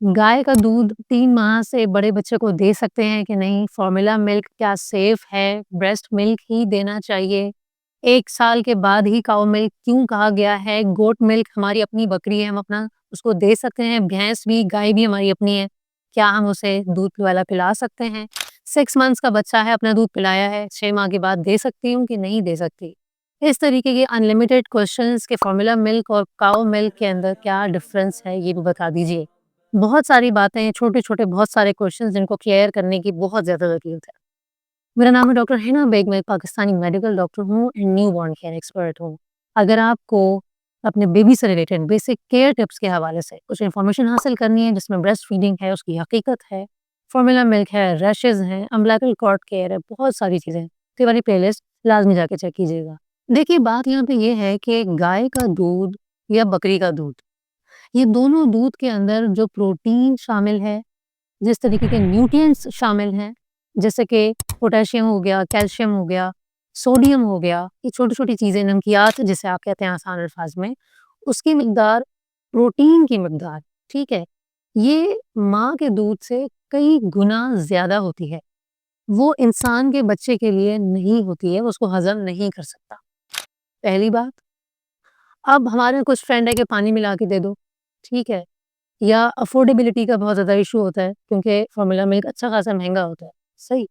गाय का दूध 3 माह से बड़े बच्चे को दे सकते हैं कि नहीं? फ़ॉर्मूला मिल्क क्या सेफ़ है? ब्रेस्ट मिल्क ही देना चाहिए? 1 साल के बाद ही काऊ मिल्क क्यों कहा गया है? गोट मिल्क हमारी अपनी बकरी है, हम अपना उसको दे सकते हैं। भैंस भी, गाय भी हमारी अपनी है। क्या हम उसे दूध वाला पिला सकते हैं? 6 मंथ्स का बच्चा है, अपना दूध पिलाया है, 6 माह के बाद दे सकती हूँ कि नहीं दे सकती? इस तरीके के अनलिमिटेड क्वेश्चंस कि फ़ॉर्मूला मिल्क और काऊ मिल्क के अंदर क्या डिफ़रेंस है, ये भी बता दीजिए। बहुत सारी बातें हैं, छोटे-छोटे बहुत सारे क्वेश्चंस जिनको क्लियर करने की बहुत ज़्यादा ज़रूरत है। मेरा नाम है डॉक्टर हिना बेग, मैं एक पाकिस्तानी मेडिकल डॉक्टर हूँ एंड न्यूबॉर्न केयर एक्सपर्ट हूँ। अगर आपको अपने बेबी से रिलेटेड बेसिक केयर टिप्स के हवाले से कुछ इन्फॉर्मेशन हासिल करनी है जिसमें ब्रेस्ट फीडिंग है, उसकी हकीकत है, फ़ॉर्मूला मिल्क है, रैशेज़ हैं, अम्बिलिकल कॉर्ड केयर है, बहुत सारी चीज़ें हैं। तो ये वाली प्लेलिस्ट लाज़मी जाके चेक कीजिएगा। देखिए, बात यहाँ पे ये है कि गाय का दूध या बकरी का दूध, ये दोनों दूध के अंदर जो प्रोटीन शामिल है, जिस तरीके के न्यूट्रिएंट्स शामिल हैं, जैसे कि पोटेशियम हो गया, कैल्शियम हो गया, सोडियम हो गया, ये छोटी-छोटी चीज़ें नमकियात जिसे आप कहते हैं आसान अल्फाज में, उसकी मिकदार, प्रोटीन की मिकदार, ठीक है? ये माँ के दूध से कई गुना ज़्यादा होती है। वो इंसान के बच्चे के लिए नहीं होती है, वो उसको हज़म नहीं कर सकता, पहली बात। अब हमारे कुछ फ्रेंड है कि पानी मिला के दे दो, ठीक है? या अफ़ोर्डेबिलिटी का बहुत ज़्यादा इश्यू होता है क्योंकि फ़ॉर्मूला मिल्क अच्छा खासा महँगा होता है, सही?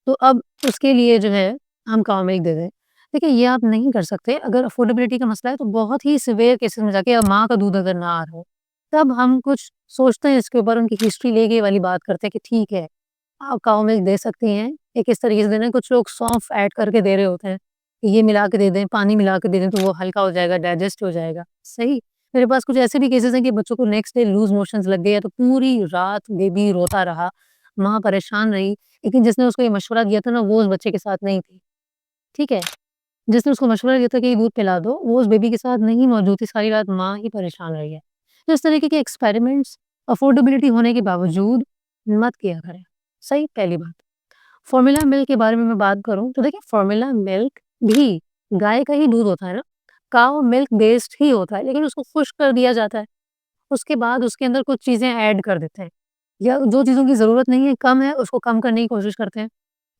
तो अब उसके लिए जो है हम काऊ मिल्क दे दें। देखिए, ये आप नहीं कर सकते, अगर अफ़ोर्डेबिलिटी का मसला है तो बहुत ही सीवियर केसेज़ में जाके अब माँ का दूध अगर ना आ रहा हो, तब हम कुछ सोचते हैं इसके ऊपर, उनकी हिस्ट्री लेके ये वाली बात करते हैं कि ठीक है, आप काऊ मिल्क दे सकती हैं। एक इस तरीके से देना है, कुछ लोग सौंफ ऐड करके दे रहे होते हैं, कि ये मिला के दे दें, पानी मिला के दे दें तो वो हल्का हो जाएगा, डाइजेस्ट हो जाएगा, सही। मेरे पास कुछ ऐसे भी केसेज़ हैं कि बच्चों को नेक्स्ट डे लूज़ मोशंस लग गए या तो पूरी रात बेबी रोता रहा, माँ परेशान रही, लेकिन जिसने उसको ये मशवरा दिया था ना, वो उस बच्चे के साथ नहीं थी, ठीक है? जिसने उसको मशवरा दिया था कि ये दूध पिला दो, वो उस बेबी के साथ नहीं मौजूद थी, सारी रात माँ ही परेशान रही है। तो इस तरीके के एक्सपेरिमेंट्स अफ़ोर्डेबिलिटी होने के बावजूद मत किया करें, सही, पहली बात। फ़ॉर्मूला मिल्क के बारे में मैं बात करूँ तो देखिए, फ़ॉर्मूला मिल्क भी गाय का ही दूध होता है ना, काऊ मिल्क बेस्ड ही होता है, लेकिन उसको खुश्क कर दिया जाता है। उसके बाद उसके अंदर कुछ चीज़ें ऐड कर देते हैं या जो चीज़ों की ज़रूरत नहीं है, कम है, उसको कम करने की कोशिश करते हैं।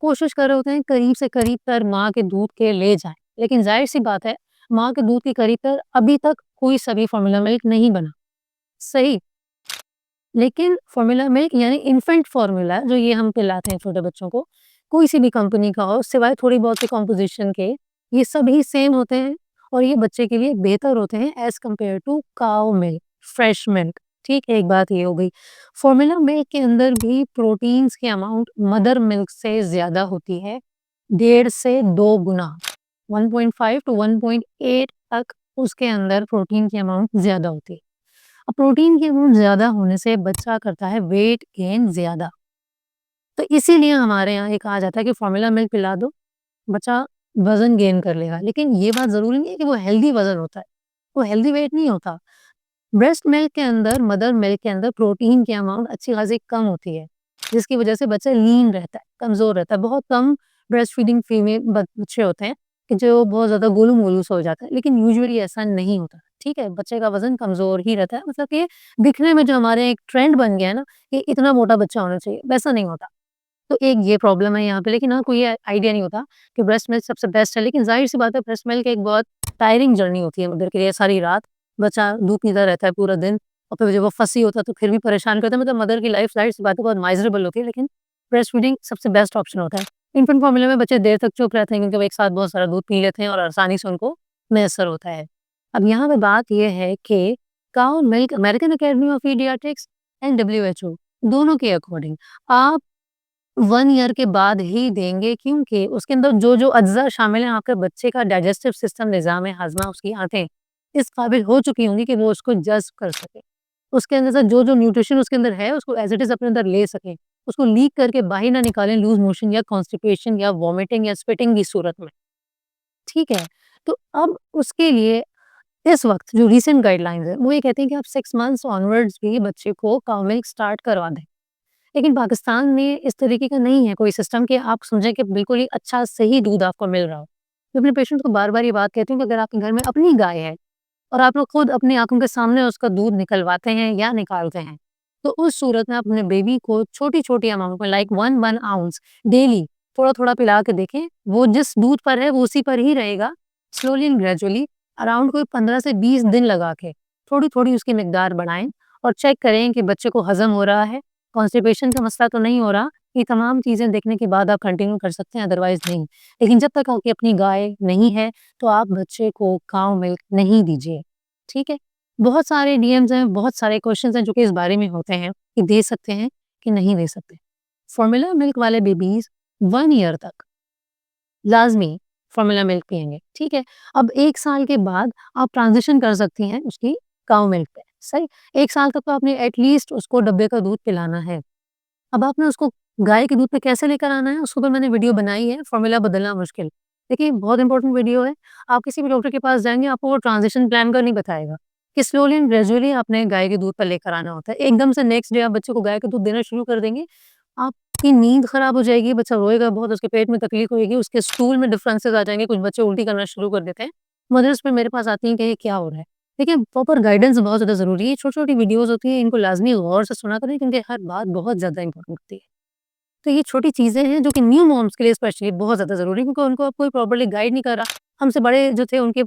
कोशिश कर रहे होते हैं करीब से करीब तर माँ के दूध के ले जाएँ, लेकिन ज़ाहिर-सी बात है, माँ के दूध के करीब तर अभी तक कोई सा भी फ़ॉर्मूला मिल्क नहीं बना, सही? लेकिन फ़ॉर्मूला मिल्क यानी इन्फेंट फ़ॉर्मूला जो ये हम पिलाते हैं छोटे बच्चों को, कोई सी भी कंपनी का हो, सिवाय थोड़ी बहुत सी कॉम्पोज़िशन के, ये सभी सेम होते हैं और ये बच्चे के लिए बेहतर होते हैं as compare to cow milk, fresh milk, ठीक? एक बात ये हो गई। फ़ॉर्मूला मिल्क के अंदर भी प्रोटीन्स की अमाउंट मदर मिल्क से ज़्यादा होती है, 1.5 से 2 गुना, 1.5 टू 1.8 तक उसके अंदर प्रोटीन की अमाउंट ज़्यादा होती है। अब प्रोटीन की अमाउंट ज़्यादा होने से बच्चा करता है वेट गेन ज़्यादा। तो इसीलिए हमारे यहाँ ये कहा जाता है कि फ़ॉर्मूला मिल्क पिला दो, बच्चा वज़न गेन कर लेगा। लेकिन ये बात ज़रूरी नहीं है कि वो हेल्दी वज़न होता है, वो हेल्दी वेट नहीं होता। ब्रेस्ट मिल्क के अंदर, मदर मिल्क के अंदर प्रोटीन की अमाउंट अच्छी खासी कम होती है, जिसकी वजह से बच्चा लीन रहता है, कमज़ोर रहता है। बहुत कम ब्रेस्ट फीडिंग फीमेल बच्चे होते हैं कि जो बहुत ज़्यादा गोलू-मोलू से हो जाता है, लेकिन यूजुअली ऐसा नहीं होता, ठीक है? बच्चे का वज़न कमज़ोर ही रहता है, मतलब कि दिखने में जो हमारे एक ट्रेंड बन गया है ना, कि इतना मोटा बच्चा होना चाहिए, वैसा नहीं होता। तो एक ये प्रॉब्लम है यहाँ पे, लेकिन हाँ, कोई आइडिया नहीं होता कि ब्रेस्ट मिल्क सबसे बेस्ट है, लेकिन ज़ाहिर-सी बात है, ब्रेस्ट मिल्क एक बहुत टायरिंग जर्नी होती है मदर के लिए। सारी रात बच्चा दूध पीता रहता है पूरा दिन और फिर जब वो फसी होता है तो फिर भी परेशान करता है, मतलब मदर की लाइफ ज़ाहिर-सी बात है बहुत माइज़रेबल होती है, लेकिन ब्रेस्ट फीडिंग सबसे बेस्ट ऑप्शन होता है। इन्फेंट फ़ॉर्मूला में बच्चे देर तक चुप रहते हैं क्योंकि वो एक साथ बहुत सारा दूध पी लेते हैं और आसानी से उनको मैसर होता है। अब यहाँ पे बात ये है कि cow milk American Academy of Pediatrics and WHO दोनों के अकॉर्डिंग आप 1 ईयर के बाद ही देंगे, क्योंकि उसके अंदर जो-जो अज्ज़ा शामिल हैं, आपके बच्चे का डाइजेस्टिव सिस्टम, निज़ाम हाज़मा, उसकी आँतें इस काबिल हो चुकी होंगी कि वो उसको जज़्ब कर सके। उसके अंदर से जो-जो न्यूट्रिशन उसके अंदर है, उसको एज़ इट इज़ अपने अंदर ले सकें। उसको लीक करके बाहर ना निकालें लूज़ मोशन या कॉन्स्टिपेशन या वॉमिटिंग या स्पिटिंग की सूरत में, ठीक है? तो अब उसके लिए इस वक़्त जो रीसेंट गाइडलाइंस है, वो ये कहती हैं कि आप 6 मंथ्स ऑनवर्ड्स भी बच्चे को काऊ मिल्क स्टार्ट करवा दें। लेकिन पाकिस्तान में इस तरीके का नहीं है कोई सिस्टम कि आप समझें कि बिल्कुल ही अच्छा सही दूध आपको मिल रहा हो। मैं अपने पेशेंट को बार-बार ये बात कहती हूँ कि अगर आपके घर में अपनी गाय है और आप लोग खुद अपनी आँखों के सामने उसका दूध निकलवाते हैं या निकालते हैं, तो उस सूरत में आप अपने बेबी को छोटी-छोटी अमाउंट में लाइक 1 आउंस डेली थोड़ा-थोड़ा पिला के देखें, वो जिस दूध पर है वो उसी पर ही रहेगा। स्लोली एंड ग्रेजुअली अराउंड कोई 15 से 20 दिन लगा के थोड़ी-थोड़ी उसकी मिकदार बढ़ाएँ और चेक करें कि बच्चे को हज़म हो रहा है, कॉन्स्टिपेशन का मसला तो नहीं हो रहा। ये तमाम चीज़ें देखने के बाद आप कंटिन्यू कर सकते हैं, अदरवाइज़ नहीं। लेकिन जब तक आपकी अपनी गाय नहीं है, तो आप बच्चे को काऊ मिल्क नहीं दीजिए, ठीक है? बहुत सारे डीएम्स हैं, बहुत सारे क्वेश्चंस हैं जो कि इस बारे में होते हैं कि दे सकते हैं कि नहीं दे सकते। फ़ॉर्मूला मिल्क वाले बेबीज़ 1 ईयर तक लाज़मी फ़ॉर्मूला मिल्क पिएँगे, ठीक है? अब 1 साल के बाद आप ट्रांज़िशन कर सकती हैं उसकी काऊ मिल्क पे, सही? 1 साल तक तो आपने एट लीस्ट उसको डब्बे का दूध पिलाना है। अब आपने उसको गाय के दूध पे कैसे लेकर आना है, उसके ऊपर मैंने वीडियो बनाई है, फ़ॉर्मूला बदलना मुश्किल। देखिए, बहुत इंपॉर्टेंट वीडियो है। आप किसी भी डॉक्टर के पास जाएँगे, आपको वो ट्रांज़िशन प्लान का नहीं बताएगा कि स्लोली एंड ग्रेजुअली आपने गाय के दूध पर लेकर आना होता है। एकदम से नेक्स्ट डे आप बच्चे को गाय का दूध देना शुरू कर देंगे, आपकी नींद खराब हो जाएगी, बच्चा रोएगा बहुत, उसके पेट में तकलीफ़ होएगी, उसके स्टूल में डिफरेंसेस आ जाएँगे, कुछ बच्चे उल्टी करना शुरू कर देते हैं। मदर्स फिर मेरे पास आती हैं कि ये क्या हो रहा है? देखिए, प्रॉपर गाइडेंस बहुत ज़्यादा ज़रूरी है। छोटी-छोटी वीडियोज़ होती हैं, इनको लाज़मी गौर से सुना करें क्योंकि हर बात बहुत ज़्यादा इम्पोर्टेंट होती है। तो ये छोटी चीज़ें हैं जो कि न्यू मॉम्स के लिए स्पेशली बहुत ज़्यादा ज़रूरी है क्योंकि उनको अब कोई प्रॉपर्ली गाइड नहीं कर रहा। हमसे बड़े जो थे उनके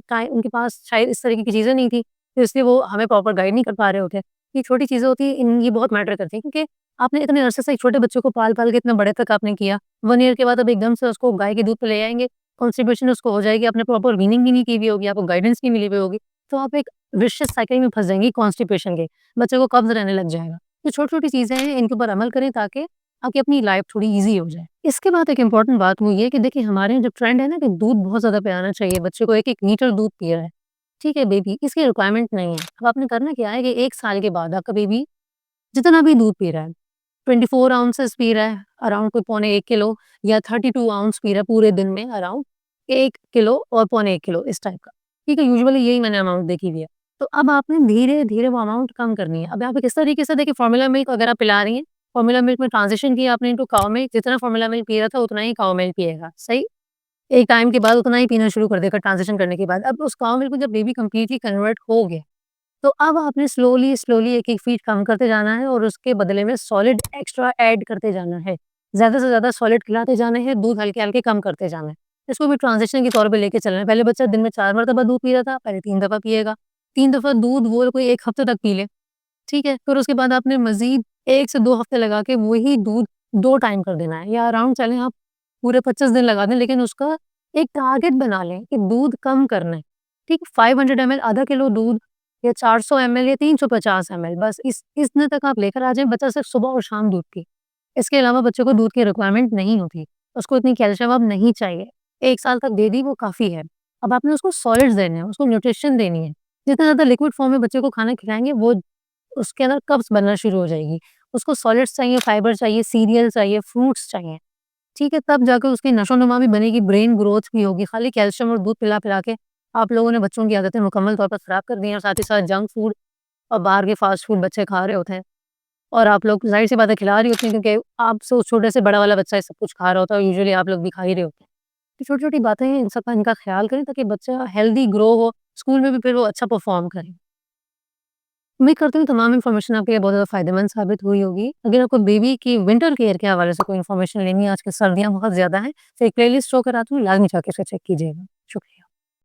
पास शायद इस तरीके की चीज़ें नहीं थी, तो इसलिए वो हमें प्रॉपर गाइड नहीं कर पा रहे होते। ये छोटी चीज़ें होती हैं ये बहुत मैटर करती हैं क्योंकि आपने इतने अरसे से एक छोटे बच्चे को पाल-पाल के इतने बड़े तक आपने किया। 1 ईयर के बाद अब एकदम से उसको गाय के दूध पे ले आएँगे, कॉन्स्टिपेशन उसको हो जाएगी, आपने प्रॉपर वीनिंग भी नहीं की हुई होगी, आपको गाइडेंस नहीं मिली हुई होगी, तो आप एक विशियस साइकिल में फँस जाएँगी कॉन्स्टिपेशन के, बच्चे को कब्ज़ रहने लग जाएगा। तो छोटी-छोटी चीज़ें हैं, इनके ऊपर अमल करें ताकि आपकी अपनी लाइफ थोड़ी ईज़ी हो जाए। इसके बाद एक इम्पोर्टेंट बात वो ये कि देखिए हमारे यहाँ जो ट्रेंड है ना कि दूध बहुत ज़्यादा पिलाना चाहिए, बच्चे को 1-1 लीटर दूध पिए रहा है, ठीक है बेबी, इसकी रिक्वायरमेंट नहीं है। अब आपने करना क्या है कि 1 साल के बाद आपका बेबी जितना भी दूध पी रहा है, 24 आउंसेस पी रहा है, अराउंड कोई पौने 1 किलो या 32 आउंस पी रहा है पूरे दिन में अराउंड 1 किलो और पौने 1 किलो इस टाइप का, ठीक है? यूजुअली यही मैंने अमाउंट देखी हुई है। तो अब आपने धीरे-धीरे वो अमाउंट कम करनी है। अब यहाँ पे किस तरीके से देखिए फॉर्मूला मिल्क अगर आप पिला रही हैं, फॉर्मूला मिल्क में ट्रांज़िशन किया आपने इनटू काऊ मिल्क, जितना फॉर्मूला मिल्क पी रहा था उतना ही काऊ मिल्क पिएगा, सही? एक टाइम के बाद उतना ही पीना शुरू कर देगा ट्रांज़िशन करने के बाद। अब उस काऊ मिल्क में जब बेबी कंप्लीटली कन्वर्ट हो गया, तो अब आपने स्लोली 1-1 फीट कम करते जाना है और उसके बदले में सॉलिड एक्स्ट्रा ऐड करते जाना है। ज़्यादा से ज़्यादा सॉलिड खिलाते जाने हैं, दूध हल्के-हल्के कम करते जाना है। इसको भी ट्रांज़िशन के तौर पे लेके चलना है। पहले बच्चा दिन में 4 मर्तबा दूध पी रहा था, पहले 3 दफ़ा पिएगा। 3 दफ़ा दूध वो कोई 1 हफ्ते तक पी ले, ठीक है? फिर उसके बाद आपने मज़ीद 1 से 2 हफ्ते लगा के वही दूध 2 टाइम कर देना है या अराउंड चलें आप पूरे 25 दिन लगा दें, लेकिन उसका एक टारगेट बना लें कि दूध कम करना है, ठीक है? 500 एमएल आधा किलो दूध या 400 एमएल या 350 एमएल बस इस इतने तक आप लेकर आ जाएँ, बच्चा सिर्फ सुबह और शाम दूध पिए। इसके अलावा बच्चे को दूध की रिक्वायरमेंट नहीं होती, उसको इतनी कैल्शियम अब नहीं चाहिए। 1 साल तक दे दी वो काफ़ी है। अब आपने उसको सॉलिड्स देने हैं, उसको न्यूट्रिशन देनी है। जितना ज़्यादा लिक्विड फॉर्म में बच्चे को खाना खिलाएँगे वो उसके अंदर कब्ज़ बनना शुरू हो जाएगी। उसको सॉलिड्स चाहिए, फाइबर चाहिए, सीरियल चाहिए, फ्रूट्स चाहिए, ठीक है? तब जाकर उसकी नशो-नुमा भी बनेगी, ब्रेन ग्रोथ भी होगी। खाली कैल्शियम और दूध पिला-पिला के आप लोगों ने बच्चों की आदतें मुकम्मल तौर पर खराब कर दी हैं और साथ ही साथ जंक फूड और बाहर के फास्ट फूड बच्चे खा रहे होते हैं और आप लोग ज़ाहिर-सी बात है खिला रही होती हैं क्योंकि आपसे उस छोटे से बड़ा वाला बच्चा ये सब कुछ खा रहा होता है और यूजुअली आप लोग भी खा ही रहे होते हैं। तो छोटी-छोटी बातें हैं, इन सब का इनका ख़्याल करें ताकि बच्चा हेल्दी ग्रो हो, स्कूल में भी फिर वो अच्छा परफ़ॉर्म करे। उम्मीद करती हूँ तमाम इन्फॉर्मेशन आपके लिए बहुत ज़्यादा फ़ायदेमंद साबित हुई होगी। अगर आपको बेबी की विंटर केयर के हवाले से कोई इन्फॉर्मेशन लेनी है, आजकल सर्दियाँ बहुत ज़्यादा हैं, तो एक प्लेलिस्ट शो कराती हूँ, लाज़मी जाके उसे चेक कीजिएगा। शुक्रिया।